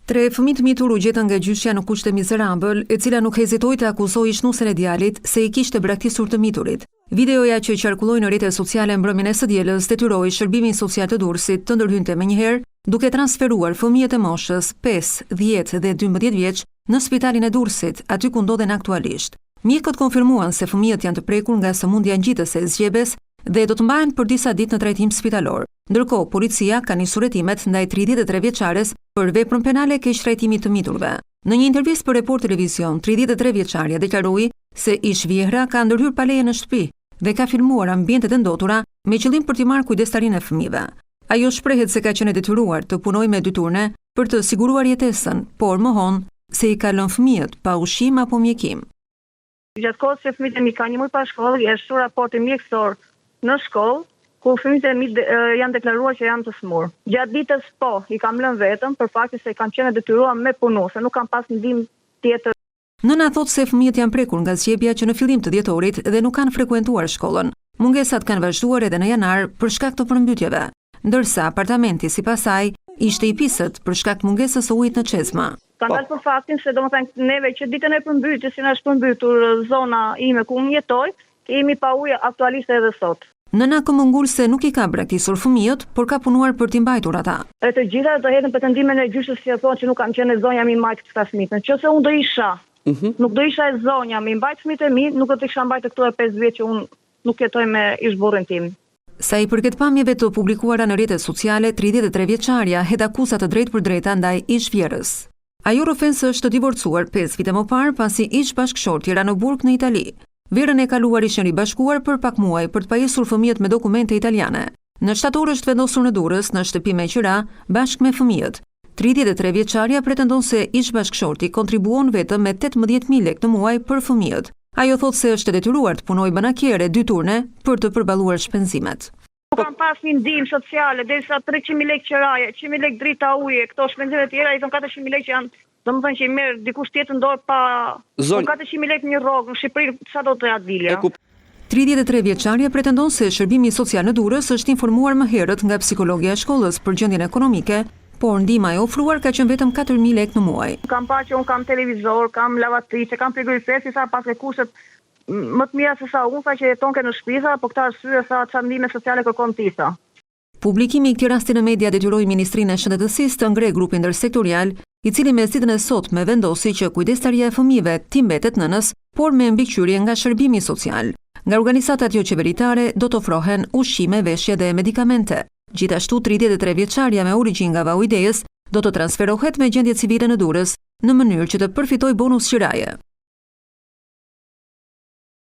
Tre fëmijë të mitur u gjetën nga gjyqja në kushte mizerabël, e cila nuk hezitoi të akuzojë shnusen e djalit se i kishte braktisur të miturit. Videoja që qarkulloi në rrjetet sociale mbrëmjen e së dielës detyroi Shërbimin Social të Durrësit të ndërhynte menjëherë, duke transferuar fëmijët e moshës 5, 10 dhe 12 vjeç në spitalin e Durrësit, aty ku ndodhen aktualisht. Mjekët konfirmuan se fëmijët janë të prekur nga sëmundja ngjitëse e zgjebes dhe do të mbahen për disa ditë në trajtim spitalor. Ndërkohë, policia ka nisur hetimet ndaj 33 vjeçares për veprën penale keq trajtimi të miturve. Në një intervistë për Report Televizion, 33 vjeçaria deklaroi se ish vjehra ka ndërhyr pa leje në shtëpi dhe ka filmuar ambientet e ndotura me qëllim për t'i marrë kujdestarinë e fëmijëve. Ajo shprehet se ka qenë e detyruar të punojë me dy turne për të siguruar jetesën, por mohon se i ka lënë fëmijët pa ushqim apo mjekim. Gjatë kohës që fëmijët e mi kanë një muaj pa shkollë, i është shtuar raporti mjekësor në shkollë, ku fëmijët e mi janë deklaruar që janë të smur. Gjatë ditës i kam lënë vetëm për faktin se kanë qenë detyruar me punu, se nuk kanë pas ndihmë tjetër. Nëna thot se fëmijët janë prekur nga zgjebja që në fillim të dhjetorit dhe nuk kanë frekuentuar shkollën. Mungesat kanë vazhduar edhe në janar për shkak të përmbytjeve, ndërsa apartamenti sipas saj ishte i pisët për shkak të mungesës së ujit në çezma. Kanë dalë për faktin se domethënë neve që ditën e përmbytjes që na është përmbytur zona ime ku unë jetoj, kemi pa ujë aktualisht edhe sot. Nëna këmbëngulse nuk i ka braktisur fëmijët, por ka punuar për t'i mbajtur ata. E të gjitha do hetën pretendimin e gjyqës që thonë që nuk kam qenë zonja mi mbajt këta fëmijë. Nëse unë do isha, nuk do isha e zonja mi mbajt fëmijët e mi, nuk do të isha mbajtur këto 5 vjet që unë nuk jetoj me ish-burrin tim. Sa i përket pamjeve të publikuara në rrjetet sociale, 33 vjeçaria het akuza të drejtë për drejta ndaj ish-vjerrës. Ajo rrofensë është divorcuar 5 vite më parë pasi ish-bashkëshorti ra në burg në Itali. Verën e kaluar ishën ribashkuar për pak muaj për të pajisur fëmijët me dokumente italiane. Në shtator është vendosur në Durrës në shtëpi me qira bashkë me fëmijët. 33 vjeçaria pretendon se ish-bashkëshorti kontribuon vetëm me 18.000 lekë në muaj për fëmijët. Ajo thotë se është e detyruar të punojë banakjere 2 turne për të përballuar shpenzimet. Nuk kam pas një ndihmë sociale, derisa 300.000 lekë qiraje, 100.000 lekë drita uje, këto shpenzime të tjera, i thon 400.000 lekë që janë, domethënë që i merr dikush tjetër dorë pa 400.000 lekë një rrogë në Shqipëri, sa do të ja dilja. 33 vjeçaria pretendon se Shërbimi Social në Durrës është informuar më herët nga psikologja e shkollës për gjendjen ekonomike, por ndihma e ofruar ka qenë vetëm 4.000 lekë në muaj. Kam parë që unë kam televizor, kam lavatrice, kam frigorifer, sa pas e kushtet më të mira se sa unë sa që jeton ke në shtëpi, po këtë arsye sa çfarë ndihme sociale kërkon ti sa. Publikimi i këtij rasti në media detyroi Ministrinë e Shëndetësisë të ngre grupin ndërsektorial, i cili me ditën e sotme vendosi që kujdestaria e fëmijëve t'i mbetet nënës, por me mbikëqyrje nga Shërbimi Social. Nga organizatat jo qeveritare do të ofrohen ushqime, veshje dhe medikamente. Gjithashtu 33 vjeçaria me origjinë nga Vauidejës do të transferohet me gjendje civile në Durrës në mënyrë që të përfitojë bonus qiraje.